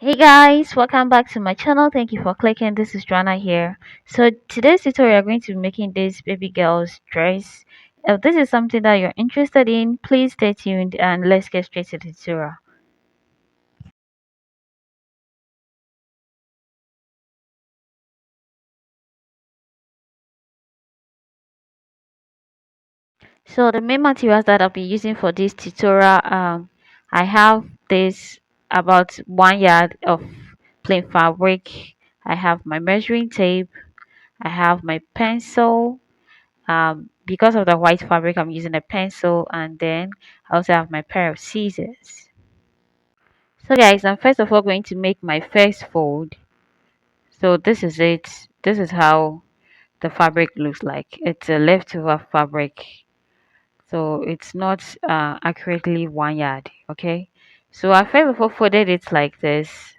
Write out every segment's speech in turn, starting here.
Hey guys, welcome back to my channel. Thank you for clicking. This is Joanna here. So today's tutorial, we're going to be making this baby girl's dress. If this is something that you're interested in, please stay tuned and let's get straight to the tutorial. So the main materials that I'll be using for this tutorial, I have this about 1 yard of plain fabric. I have my measuring tape. I have my pencil. Because of the white fabric, I'm using a pencil, and then I also have my pair of scissors. So guys, I'm first of all going to make my first fold. So this is it. This is how the fabric looks like. It's a leftover fabric, so it's not accurately 1 yard. Okay, so I first of all folded it like this.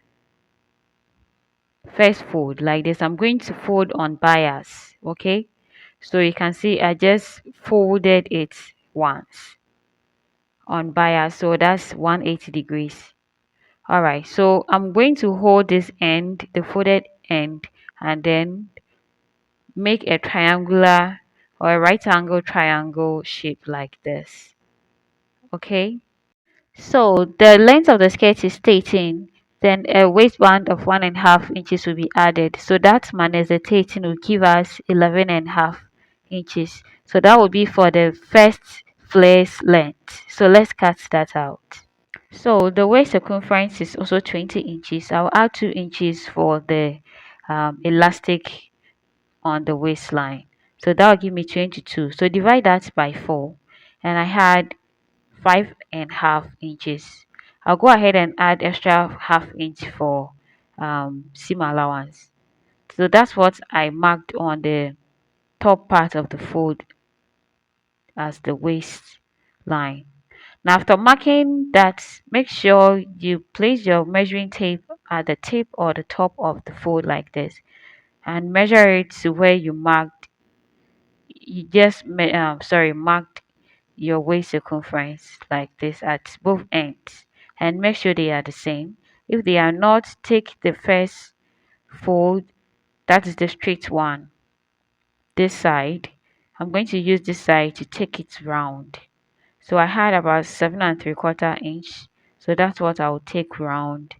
First fold like this. I'm going to fold on bias. Okay, so you can see I just folded it once on bias, so that's 180 degrees. All right, so I'm going to hold this end, the folded end, and then make a triangular or a right angle triangle shape like this. Okay, so the length of the skirt is 13, then a waistband of 1.5 inches will be added, so that minus the 13 will give us 11.5 inches. So that will be for the first flare's length. So let's cut that out. So the waist circumference is also 20 inches. I'll add 2 inches for the elastic on the waistline. So that will give me 22. So divide that by 4. And I had 5.5 inches. I'll go ahead and add extra half inch for seam allowance. So that's what I marked on the top part of the fold as the waistline. Now after marking that, make sure you place your measuring tape at the tip or the top of the fold like this and measure it to where you marked. You just marked your waist circumference like this at both ends and make sure they are the same. If they are not, take the first fold, that is the straight one, this side. I'm going to use this side to take it round. So I had about 7.75 inch. So that's what I'll take round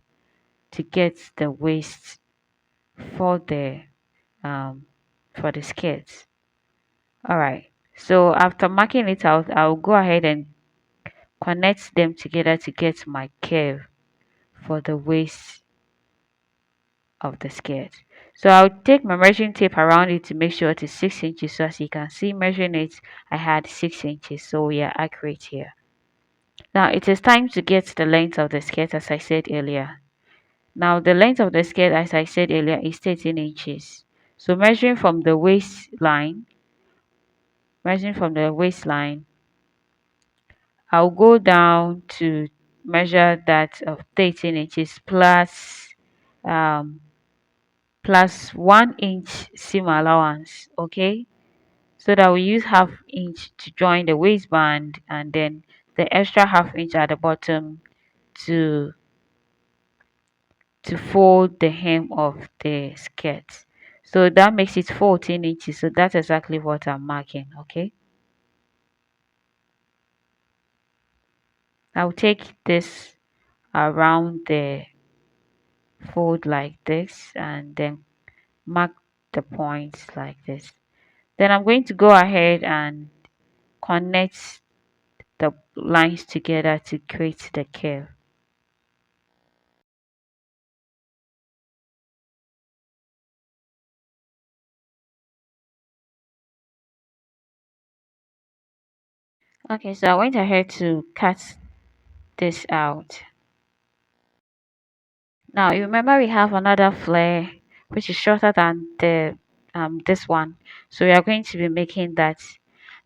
to get the waist for the um for the skirt. All right. So after marking it out, I'll go ahead and connect them together to get my curve for the waist of the skirt. So I'll take my measuring tape around it to make sure it is 6 inches. So as you can see, measuring it, I had 6 inches. So we are accurate here. Now it is time to get the length of the skirt as I said earlier. Now the length of the skirt as I said earlier is 13 inches. So measuring from the waistline, I'll go down to measure that of 13 inches um, plus 1 inch seam allowance. Okay, so that we use half inch to join the waistband and then the extra half inch at the bottom to fold the hem of the skirt. So that makes it 14 inches. So that's exactly what I'm marking. Okay, I'll take this around the fold like this and then mark the points like this. Then I'm going to go ahead and connect the lines together to create the curve. Okay, so I went ahead to cut this out. Now you remember we have another flare which is shorter than the this one. So we are going to be making that,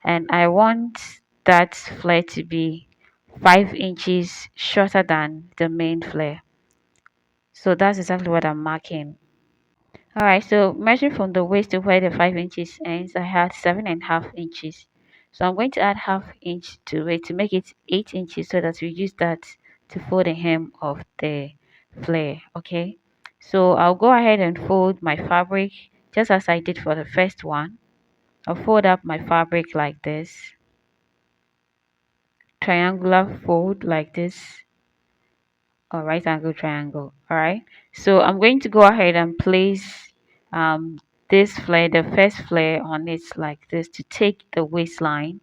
and I want that flare to be 5 inches shorter than the main flare. So that's exactly what I'm marking. Alright, so measuring from the waist to where the 5 inches ends, I had 7.5 inches. So I'm going to add half inch to it to make it 8 inches so that we use that to fold the hem of the flare. Okay, so I'll go ahead and fold my fabric just as I did for the first one. I'll fold up my fabric like this, triangular fold like this, or right angle triangle. All right, so I'm going to go ahead and place um this flare, the first flare, on it like this to take the waistline,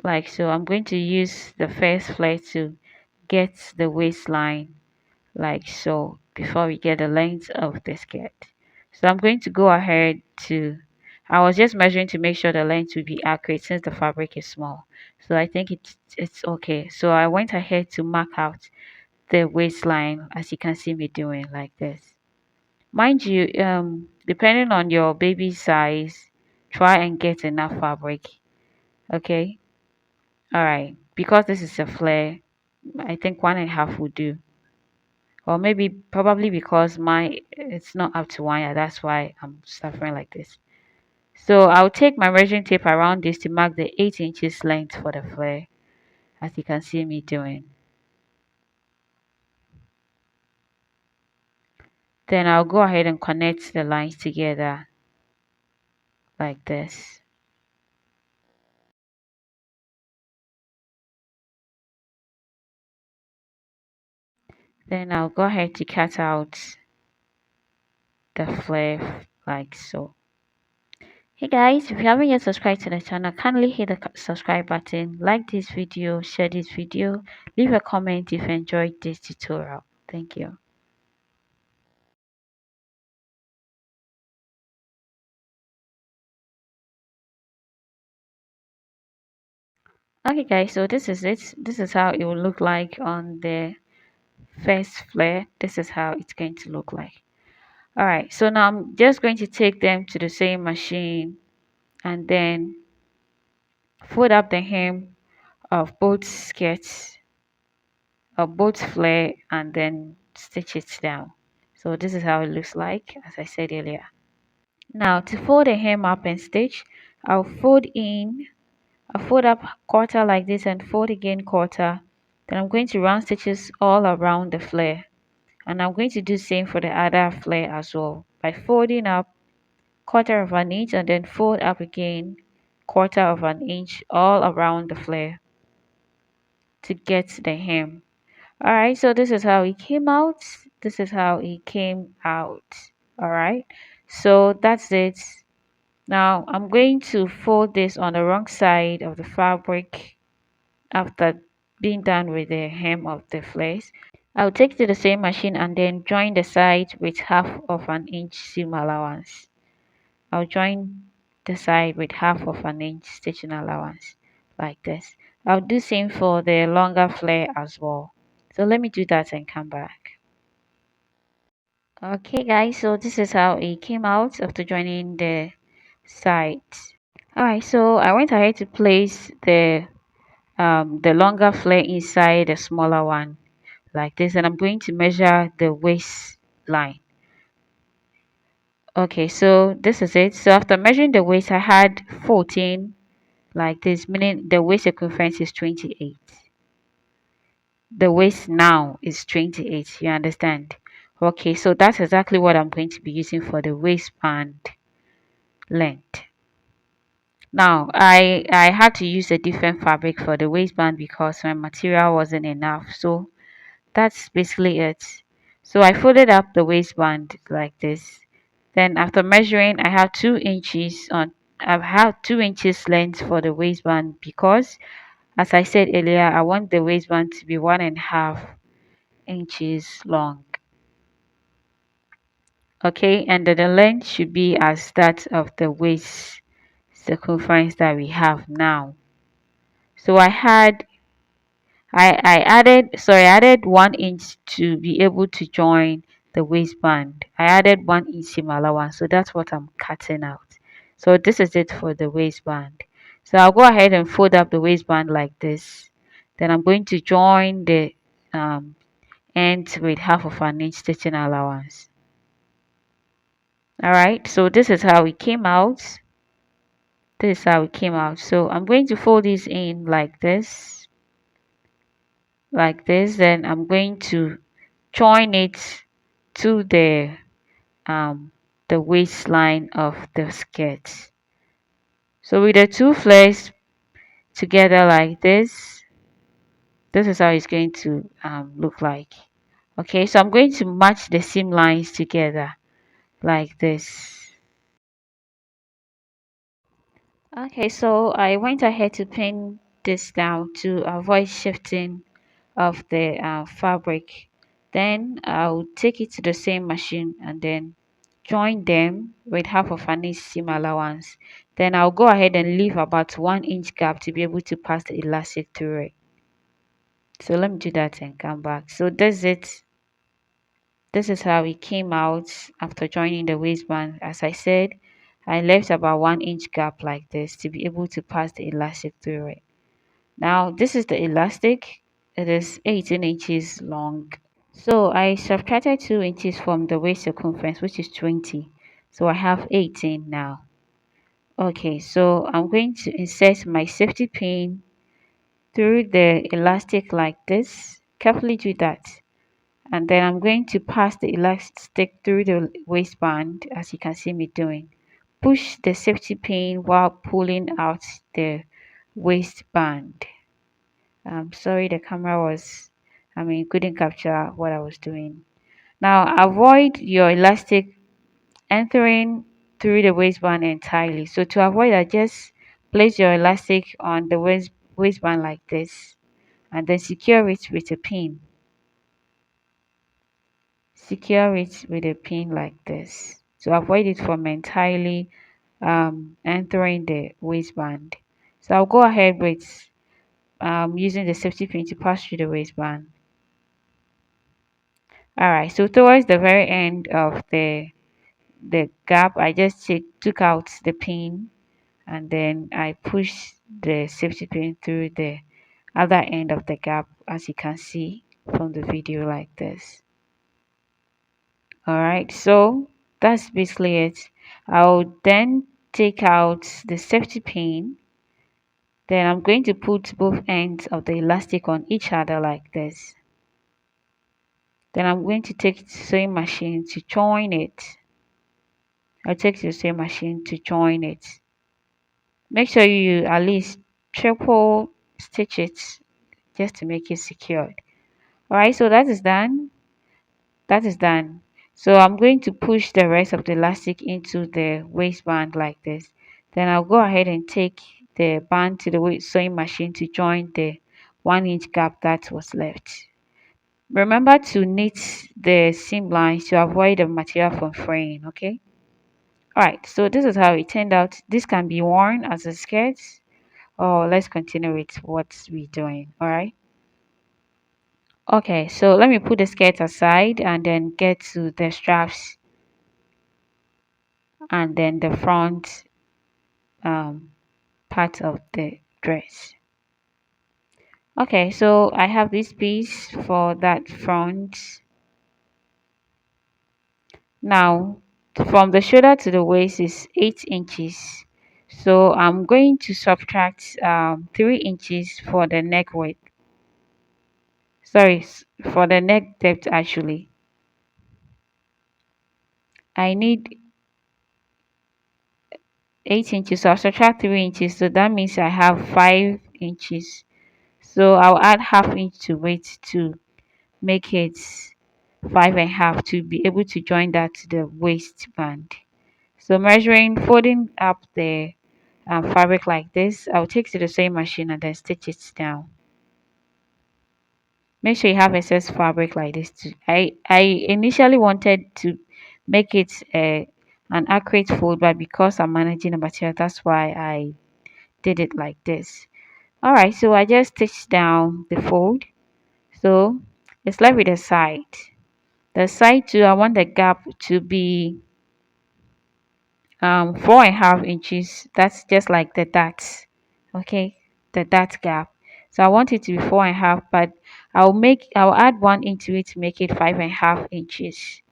like so. I'm going to use the first flare to get the waistline like so before we get the length of the skirt. So I'm going to go ahead to, I was just measuring to make sure the length would be accurate since the fabric is small. So I think it's okay. So I went ahead to mark out the waistline as you can see me doing like this. Mind you, depending on your baby size, try and get enough fabric. Okay. All right. Because this is a flare, I think 1.5 will do. Or maybe probably because my it's not up to 1 year, that's why I'm suffering like this. So I'll take my measuring tape around this to mark the 8 inches length for the flare, as you can see me doing. Then I'll go ahead and connect the lines together like this. Then I'll go ahead to cut out the flare like so. Hey guys, if you haven't yet subscribed to the channel, kindly hit the subscribe button, like this video, share this video, leave a comment if you enjoyed this tutorial. Thank you. Okay guys, so this is it. This is how it will look like on the first flare. This is how it's going to look like. All right, so now I'm just going to take them to the same machine and then fold up the hem of both skirts, of both flare, and then stitch it down. So this is how it looks like, as I said earlier. Now to fold the hem up and stitch, I'll fold in, I'll fold up quarter like this and fold again quarter. Then I'm going to round stitches all around the flare, and I'm going to do the same for the other flare as well by folding up quarter of an inch and then fold up again quarter of an inch all around the flare to get the hem. All right, so this is how it came out. This is how it came out. All right, so that's it. Now I'm going to fold this on the wrong side of the fabric after being done with the hem of the flares. I'll take it to the same machine and then join the side with half of an inch seam allowance. I'll join the side with half of an inch stitching allowance like this. I'll do same for the longer flare as well. So let me do that and come back. Okay guys, so this is how it came out after joining the sides. Alright, so I went ahead to place the longer flare inside the smaller one like this, and I'm going to measure the waistline. Okay, so this is it. So after measuring the waist, I had 14 like this, meaning the waist circumference is 28. The waist now is 28, you understand? Okay, so that's exactly what I'm going to be using for the waistband length. Now I had to use a different fabric for the waistband because my material wasn't enough. So that's basically it. So I folded up the waistband like this. Then after measuring, I have 2 inches length for the waistband because, as I said earlier, I want the waistband to be 1.5 inches long. Okay, and then the length should be as that of the waist circumference that we have now. So I added 1 inch to be able to join the waistband. I added 1 inch seam allowance, so that's what I'm cutting out. So this is it for the waistband. So I'll go ahead and fold up the waistband like this. Then I'm going to join the ends with half of an inch stitching allowance. Alright, so this is how it came out. This is how it came out. So I'm going to fold this in like this. like this. Then I'm going to join it to um the waistline of the skirt. So with the two flares together like this is how it's going to look like. Okay, so I'm going to match the seam lines together like this. Okay, so I went ahead to pin this down to avoid shifting of the fabric. Then I'll take it to the same machine and then join them with half of an inch seam allowance. Then I'll go ahead and leave about 1 inch gap to be able to pass the elastic through it. So let me do that and come back. So that's it. This is how it came out after joining the waistband. As I said, I left about 1 inch gap like this to be able to pass the elastic through it. Now this is the elastic. It is 18 inches long. So I subtracted 2 inches from the waist circumference, which is 20. So I have 18 now. Okay, so I'm going to insert my safety pin through the elastic like this. Carefully do that. And then I'm going to pass the elastic through the waistband as you can see me doing. Push the safety pin while pulling out the waistband. I'm sorry the camera was, couldn't capture what I was doing. Now avoid your elastic entering through the waistband entirely. So to avoid that, just place your elastic on the waistband like this and then secure it with a pin. Secure it with a pin like this to avoid it from entirely entering the waistband. So I'll go ahead with using the safety pin to pass through the waistband. All right, so towards the very end of the gap, I just took out the pin and then I pushed the safety pin through the other end of the gap, as you can see from the video like this. All right, so that's basically it. I'll then take out the safety pin. Then I'm going to put both ends of the elastic on each other like this. Then I'm going to take the sewing machine to join it. I'll take the sewing machine to join it. Make sure you at least triple stitch it just to make it secured. All right, so that is done. That is done. So I'm going to push the rest of the elastic into the waistband like this. Then I'll go ahead and take the band to the sewing machine to join the 1 inch gap that was left. Remember to knit the seam lines to avoid the material from fraying, okay? Alright, so this is how it turned out. This can be worn as a skirt, or let's continue with what we're doing, alright? Okay, so let me put the skirt aside and then get to the straps and then the front um, part of the dress. Okay, so I have this piece for that front. Now from the shoulder to the waist is 8 inches, so I'm going to subtract 3 inches for the neck width, sorry, for the neck depth. Actually I need 8 inches, so I'll subtract 3 inches, so that means I have 5 inches. So I'll add half inch to weight to make it 5.5 to be able to join that to the waistband. So measuring, folding up the fabric like this, I'll take to the sewing machine and then stitch it down. Make sure you have excess fabric like this too. I initially wanted to make it an accurate fold, but because I'm managing the material, that's why I did it like this. All right, so I just stitched down the fold. So it's left with the side. The side too, I want the gap to be 4.5 inches. That's just like the dots, okay, the dot gap. So I want it to be 4.5, but I'll add 1 inch to it to make it 5.5 inches.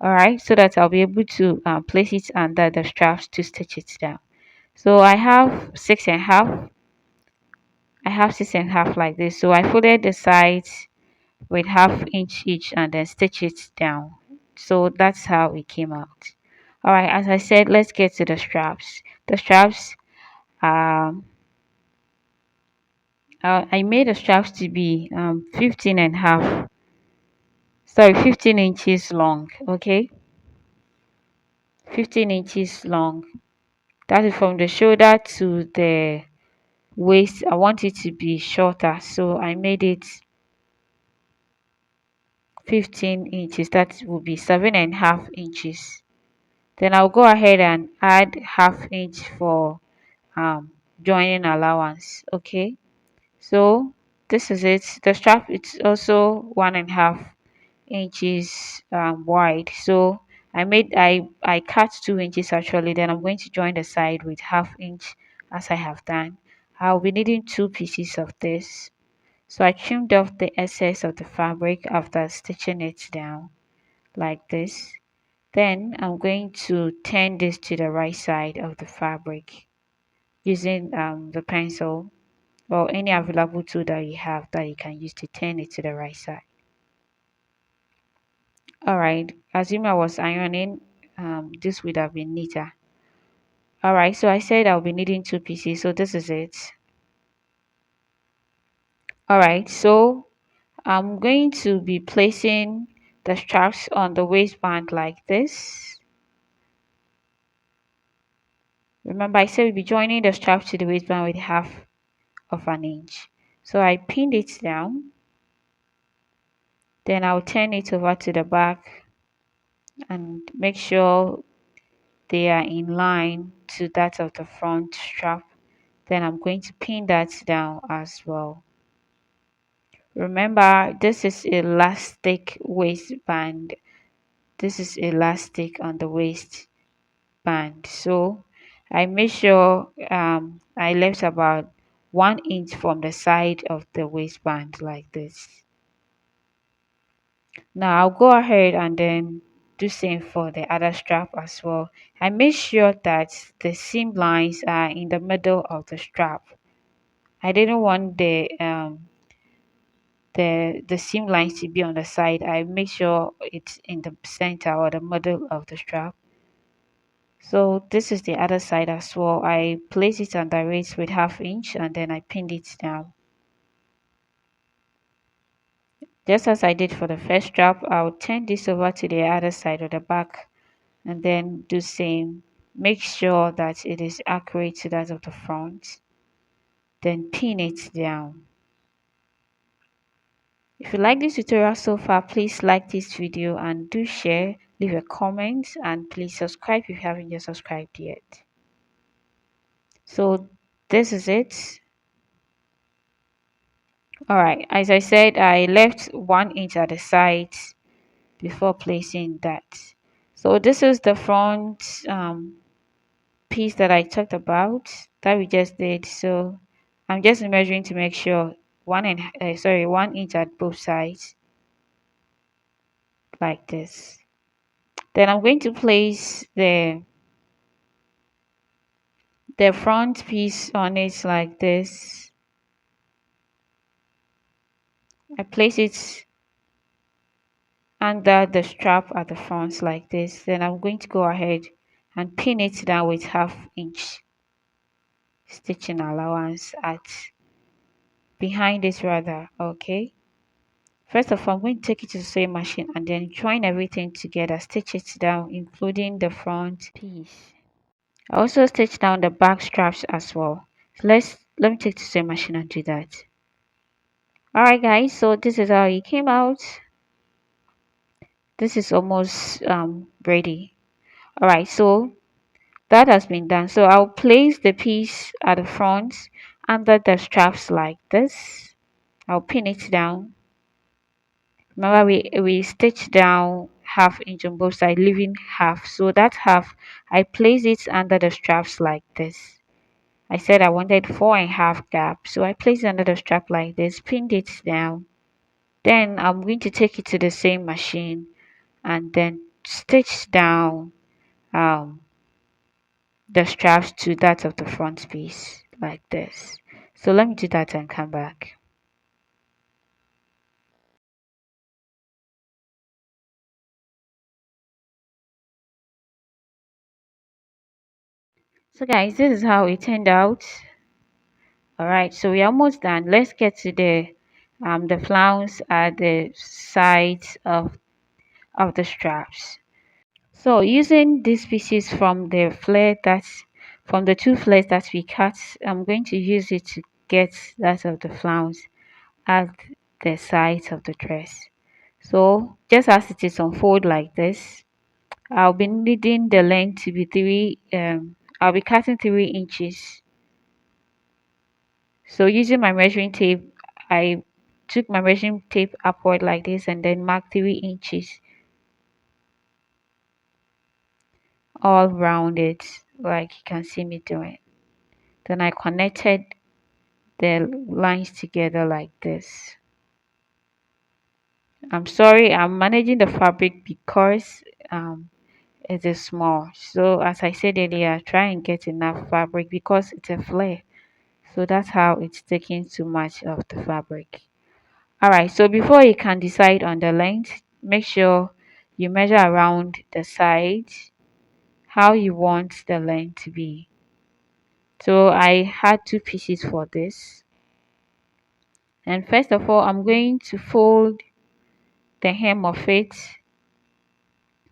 All right, so that I'll be able to place it under the straps to stitch it down. So I have 6.5. I have 6.5 like this. So I folded the sides with half inch each and then stitch it down. So that's how it came out. All right, as I said, let's get to the straps. The straps, um I made the straps to be 15 and a half, sorry, 15 inches long. Okay, 15 inches long. That is from the shoulder to the waist. I want it to be shorter, so I made it 15 inches. That will be 7.5 inches. Then I'll go ahead and add half inch for um joining allowance. Okay, so this is it. The strap, it's also 1.5 inches wide. So I cut 2 inches actually. Then I'm going to join the side with half inch as I have done. I'll be needing two pieces of this. So I trimmed off the excess of the fabric after stitching it down like this. Then I'm going to turn this to the right side of the fabric using the pencil or any available tool that you have that you can use to turn it to the right side. Alright, assume I was ironing, this would have been neater. Alright, so I said I'll be needing two pieces, so this is it. Alright, so I'm going to be placing the straps on the waistband like this. Remember, I said we'll be joining the strap to the waistband with half of an inch. So I pinned it down. Then I'll turn it over to the back and make sure they are in line to that of the front strap. Then I'm going to pin that down as well. Remember, this is elastic waistband. This is elastic on the waistband. So I make sure I left about 1 inch from the side of the waistband like this. Now I'll go ahead and then do same for the other strap as well. I make sure that the seam lines are in the middle of the strap. I didn't want the seam lines to be on the side. I make sure it's in the center or the middle of the strap. So this is the other side as well. I place it under it with half inch and then I pinned it down. Just as I did for the first strap, I'll turn this over to the other side of the back and then do same. Make sure that it is accurate to that of the front. Then pin it down. If you like this tutorial so far, please like this video and do share, leave a comment, and please subscribe if you haven't yet subscribed yet. So this is it. Alright, as I said, I left 1 inch at the sides before placing that. So this is the front piece that I talked about that we just did. So I'm just measuring to make sure 1 inch at both sides like this. Then I'm going to place the front piece on it like this. I place it under the strap at the front like this. Then I'm going to go ahead and pin it down with half inch stitching allowance at behind it rather. Okay, first of all I'm going to take it to the sewing machine and then join everything together, stitch it down including the front piece. I also stitch down the back straps as well. So let me take the sewing machine and do that. Alright guys, so this is how it came out. This is almost ready. Alright, so that has been done. So I'll place the piece at the front under the straps like this. I'll pin it down. Remember we stitch down half inch on both sides, leaving half. So that half I place it under the straps like this. I said I wanted 4.5 gap, so I placed it under the strap like this, pinned it down. Then I'm going to take it to the same machine and then stitch down the straps to that of the front piece like this. So let me do that and come back. So guys, this is how it turned out. All right, so we're almost done. Let's get to the flounce at the sides of the straps. So using these pieces from the flare that's from the two flares that we cut, I'm going to use it to get that of the flounce at the sides of the dress. So just as it is unfold like this, I'll be needing the length to be I'll be cutting 3 inches. So using my measuring tape, I took my measuring tape upward like this and then marked 3 inches all rounded like you can see me doing. Then I connected the lines together like this. I'm sorry, I'm managing the fabric because it is small. So as I said earlier, try and get enough fabric because it's a flare. So that's how it's taking too much of the fabric. Alright, so before you can decide on the length, make sure you measure around the sides how you want the length to be. So I had 2 pieces for this. And first of all, I'm going to fold the hem of it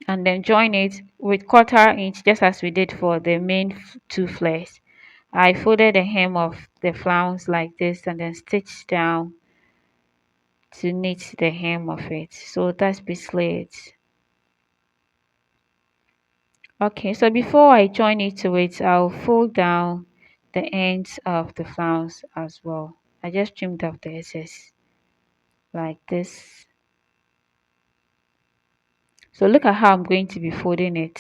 and then join it with 1/4 inch just as we did for the main two flares. I folded the hem of the flounce like this and then stitched down to knit the hem of it. So that's basically it. Okay, so before I join it to it, I'll fold down the ends of the flounce as well. I just trimmed off the excess like this. So look at how I'm going to be folding it.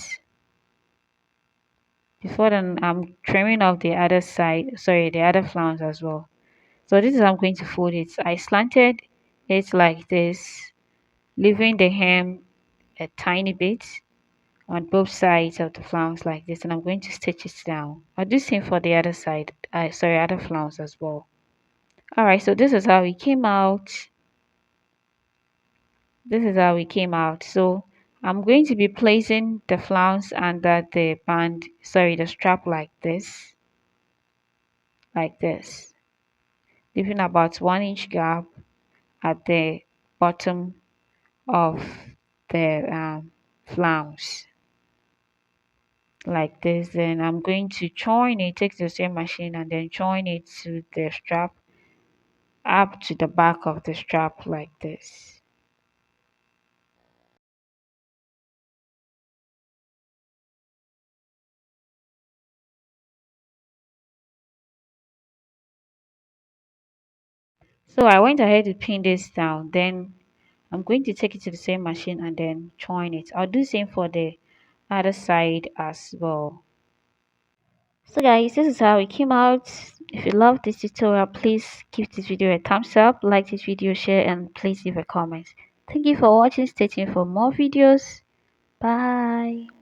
Before then, I'm trimming off the other side, sorry, the other flounce as well. So this is how I'm going to fold it. I slanted it like this, leaving the hem a tiny bit on both sides of the flounce like this, and I'm going to stitch it down. I'll do the same for the other side, sorry, other flounce as well. Alright, so this is how it came out. This is how it came out. So I'm going to be placing the flounce under the band, sorry, the strap like this, leaving about 1 inch gap at the bottom of the flounce like this. Then I'm going to join it, take the same machine and then join it to the strap up to the back of the strap like this. So I went ahead to pin this down, then I'm going to take it to the same machine and then join it. I'll do the same for the other side as well. So guys, this is how it came out. If you love this tutorial, please give this video a thumbs up, like this video, share, and please leave a comment. Thank you for watching. Stay tuned for more videos. Bye.